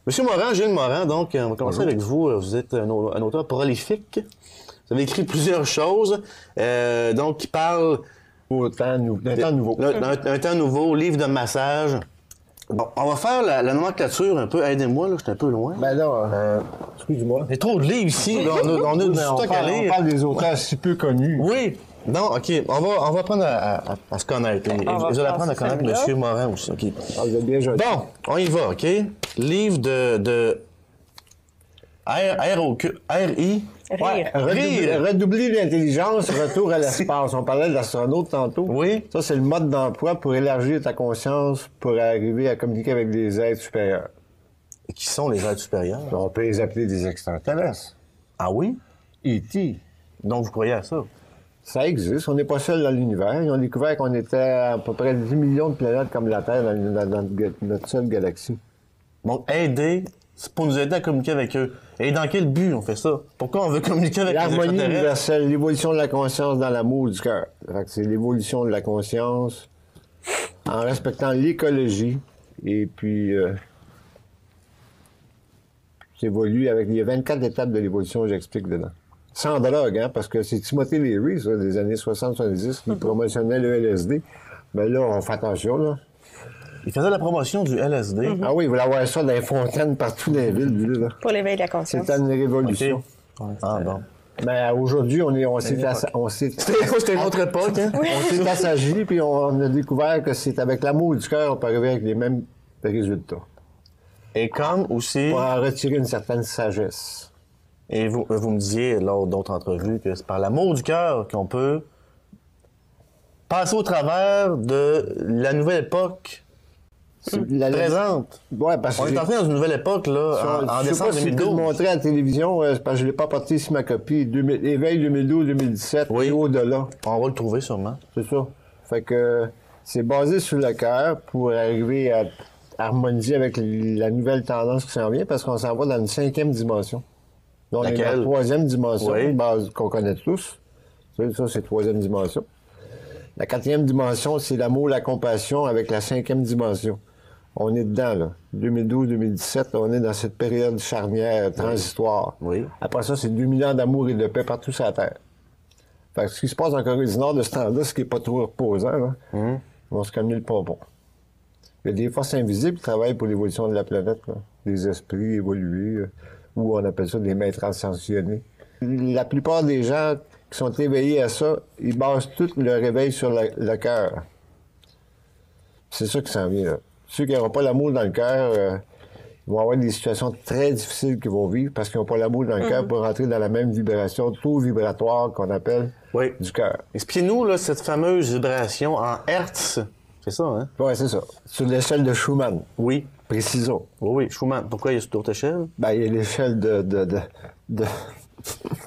Monsieur Morin, Gilles Morin, donc, on va commencer avec vous. Vous êtes un auteur prolifique. Vous avez écrit plusieurs choses, donc, qui parlent... D'un temps nouveau. Un temps nouveau, livre de massage. Bon, on va faire la nomenclature un peu. Aidez-moi, là, je suis un peu loin. Ben là, excuse-moi. Il y a trop de livres ici, là. On a du stock à lire. On parle des auteurs si peu connus. Oui. Non, OK. On va apprendre à se connaître. Et vous allez apprendre à connaître M. Morin aussi. OK. Ah, vous êtes bien joli. Bon, on y va, OK? Livre de R-I. Ouais, redoubler l'intelligence, retour à l'espace. On parlait de l'astronaute tantôt. Oui. Ça, c'est le mode d'emploi pour élargir ta conscience, pour arriver à communiquer avec des êtres supérieurs. Et qui sont les êtres supérieurs? On peut les appeler des extraterrestres. Ah oui? E.T. Donc, vous croyez à ça? Ça existe. On n'est pas seul dans l'univers. Ils ont découvert qu'on était à peu près 10 millions de planètes comme la Terre dans notre seule galaxie. Donc, aider, c'est pour nous aider à communiquer avec eux. Et dans quel but on fait ça? Pourquoi on veut communiquer avec les extraterrestres? L'harmonie universelle, l'évolution de la conscience dans l'amour du cœur. C'est l'évolution de la conscience en respectant l'écologie et puis s'évolue avec... Il y a 24 étapes de l'évolution, j'explique dedans. Sans drogue, hein, parce que c'est Timothy Leary, ça, des années 60-70, qui promotionnait le LSD. Mais là, on fait attention, là. Il faisait la promotion du LSD. Ah oui, il voulait avoir ça dans les fontaines partout dans les villes, lui, là. Pour l'éveil de la conscience. C'était une révolution. Okay. Ah bon. Mais aujourd'hui, C'était une autre époque, hein? On s'est assagi, puis on a découvert que c'est avec l'amour du cœur, on peut arriver avec les mêmes résultats. Et comme aussi... Pour en retirer une certaine sagesse. Et vous me disiez, lors d'autres entrevues, que c'est par l'amour du cœur qu'on peut passer au travers de la nouvelle époque présente. Ouais, parce que on est entré dans une nouvelle époque, là, en décembre 2012. Je sais pas si je peux le montrer à la télévision, parce que je ne l'ai pas porté ici ma copie. Éveil 2012-2017 oui. Et au-delà. On va le trouver sûrement. C'est ça. Fait que c'est basé sur le cœur pour arriver à harmoniser avec la nouvelle tendance qui s'en vient, parce qu'on s'en va dans une 5e dimension. Donc, on est dans la 3e dimension, oui. Qu'on connaît tous. Ça, c'est la 3e dimension. La 4e dimension, c'est l'amour, la compassion avec la 5e dimension. On est dedans, là. 2012-2017, on est dans cette période charnière, transitoire. Oui. Après ça, c'est 2000 ans d'amour et de paix partout sur la Terre. Fait que ce qui se passe en Corée du Nord de ce temps-là, ce qui n'est pas trop reposant, là, ils vont se calmer le pompon. Il y a des forces invisibles qui travaillent pour l'évolution de la planète, là. Des esprits évolués, ou on appelle ça des maîtres ascensionnés. La plupart des gens qui sont éveillés à ça, ils basent tout leur réveil sur le cœur. C'est ça qui s'en vient, là. Ceux qui n'auront pas l'amour dans le cœur, ils vont avoir des situations très difficiles qu'ils vont vivre parce qu'ils n'ont pas l'amour dans le cœur pour rentrer dans la même vibration, taux vibratoire qu'on appelle du cœur. Expliquez-nous là, cette fameuse vibration en Hertz. C'est ça, hein? Oui, c'est ça. Sur l'échelle de Schumann. Oui. Précisons. Oui, Schumann. Pourquoi il y a d'autres échelles? Ben, il y a l'échelle de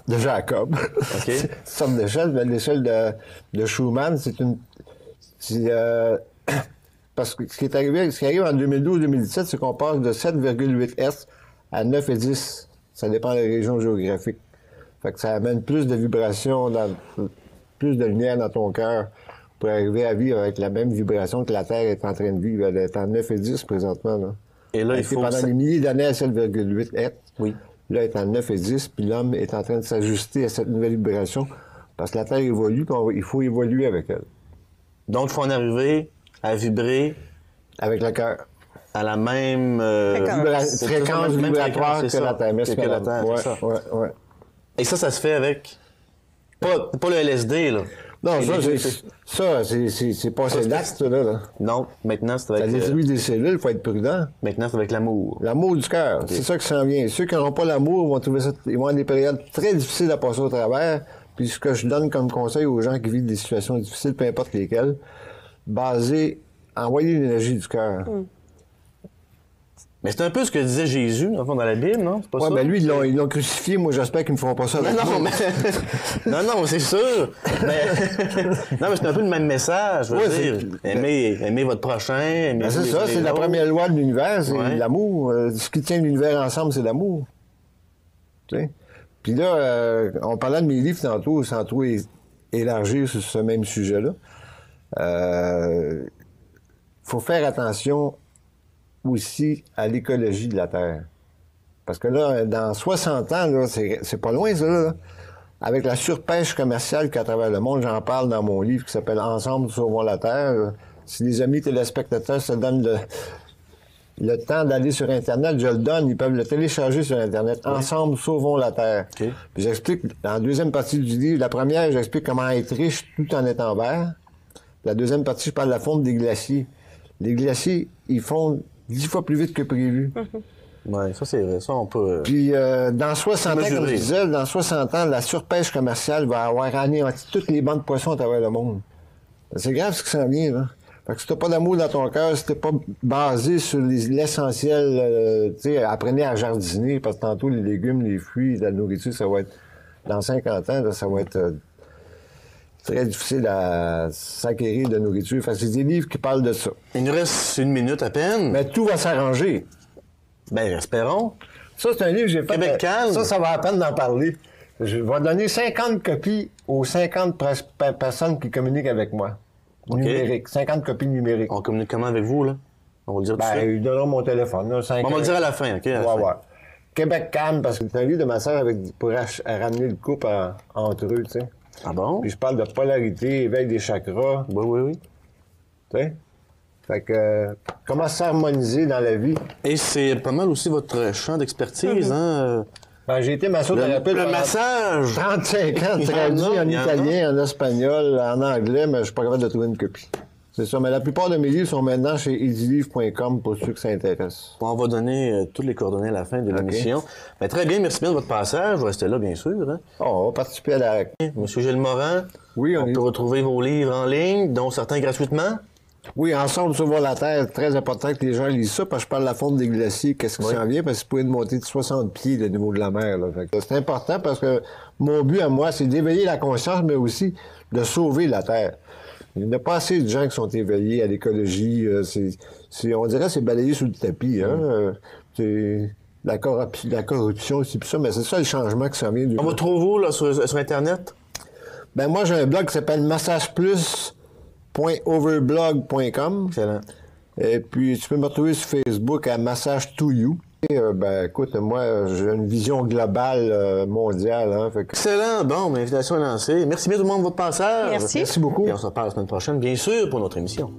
Jacob. OK. C'est une sorte d'échelle, mais l'échelle de Schumann, c'est une... Parce que ce qui arrive en 2012-2017, c'est qu'on passe de 7,8 Hz à 9 et 10. Ça dépend des régions géographiques. Fait que ça amène plus de vibrations, plus de lumière dans ton cœur pour arriver à vivre avec la même vibration que la Terre est en train de vivre. Elle est en 9 et 10 présentement, là. Et là, il faut... pendant des milliers d'années à 7,8 Hz. Oui. Là, elle est en 9 et 10, puis l'homme est en train de s'ajuster à cette nouvelle vibration parce que la Terre évolue, puis il faut évoluer avec elle. Donc, il faut en arriver à vibrer... Avec le cœur. À la même... fréquence vibratoire que la Terre. Que la Terre, ouais, c'est ça. Ouais. Et ça se fait avec... Pas le LSD, là. Non, c'est pas ces dates, là. Non, maintenant, c'est avec... Ça détruit des cellules, il faut être prudent. Maintenant, c'est avec l'amour. L'amour du cœur, c'est ça qui s'en vient. Ceux qui n'auront pas l'amour vont trouver ça... Ils vont avoir des périodes très difficiles à passer au travers. Puis ce que je donne comme conseil aux gens qui vivent des situations difficiles, peu importe lesquelles, envoyer l'énergie du cœur. Mais c'est un peu ce que disait Jésus, dans la Bible, non? C'est pas ça? Ben lui, ils l'ont crucifié. Moi, j'espère qu'ils ne me feront pas ça avec moi. Non, c'est sûr. Non, mais c'est un peu le même message. Je veux dire, aimez votre prochain. C'est ça, c'est la première loi de l'univers, c'est l'amour. Ce qui tient l'univers ensemble, c'est l'amour. Tu sais? Puis là, on parlait de mes livres tantôt, sans trop élargir sur ce même sujet-là. Faut faire attention aussi à l'écologie de la Terre. Parce que là, dans 60 ans, là, c'est pas loin, ça, là. Avec la surpêche commerciale qu'à travers le monde, j'en parle dans mon livre qui s'appelle « Ensemble, sauvons la Terre ». Si les amis téléspectateurs se donnent le temps d'aller sur Internet, je le donne, ils peuvent le télécharger sur Internet. Oui. Ensemble, sauvons la Terre. Okay. Puis j'explique, dans la deuxième partie du livre, la première, j'explique comment être riche tout en étant vert. La deuxième partie, je parle de la fonte des glaciers. Les glaciers, ils fondent 10 fois plus vite que prévu. Oui, ça c'est vrai, ça on peut... Puis dans 60 ans, comme je disais, dans 60 ans, la surpêche commerciale va avoir anéanti toutes les bancs de poissons à travers le monde. C'est grave ce qui s'en vient, là. Fait que si t'as pas d'amour dans ton cœur, si t'es pas basé sur l'essentiel, tu sais, apprenez à jardiner, parce que tantôt, les légumes, les fruits, la nourriture, ça va être... Dans 50 ans, là, ça va être très difficile à s'acquérir de nourriture. Fait que c'est des livres qui parlent de ça. Il nous reste 1 minute à peine. Mais tout va s'arranger. Ben, espérons. Ça, c'est un livre que j'ai fait. Québec calme. Ça va à peine d'en parler. Je vais donner 50 copies aux 50 personnes qui communiquent avec moi. Okay. Numérique. 50 copies numériques. On communique comment avec vous, là? On va le dire tout de suite. Ils donneront mon téléphone. Là, on va le dire à la fin, OK? On va voir. Québec calme, parce que c'est un livre de ma sœur pour ramener le couple entre eux, tu sais. Ah bon? Puis je parle de polarité, éveil des chakras. Oui. Tu sais? Fait que, comment s'harmoniser dans la vie. Et c'est pas mal aussi votre champ d'expertise, hein? Ben, j'ai été massothérapeute. Le massage! 35 ans, traduit en italien, en espagnol, en anglais, mais je suis pas capable de trouver une copie. C'est ça, mais la plupart de mes livres sont maintenant chez edilivre.com pour ceux que ça intéresse. On va donner toutes les coordonnées à la fin de l'émission. Ben, très bien, merci bien de votre passage. Vous restez là, bien sûr. Hein? On va participer à la... Monsieur Gilles Morin, oui, on peut retrouver vos livres en ligne, dont certains gratuitement. Oui, Ensemble, sauvons la Terre, très important que les gens lisent ça, parce que je parle de la fonte des glaciers, qu'est-ce qui s'en vient, parce que c'est pour une montée de 60 pieds le niveau de la mer. Là. C'est important parce que mon but à moi, c'est d'éveiller la conscience, mais aussi de sauver la Terre. Il n'y a pas assez de gens qui sont éveillés à l'écologie. On dirait que c'est balayé sous le tapis. Hein? La corruption, c'est plus ça, mais c'est ça le changement qui s'en vient. On va trouver où là, sur Internet? Ben moi, j'ai un blog qui s'appelle massageplus.overblog.com. Excellent. Et puis, tu peux me retrouver sur Facebook à Massage to You. Et, ben, écoute, moi, j'ai une vision globale, mondiale. Hein, fait que... Excellent. Bon, l'invitation est lancée. Merci bien tout le monde de votre passage. Merci. Merci beaucoup. Et on se reparle la semaine prochaine, bien sûr, pour notre émission.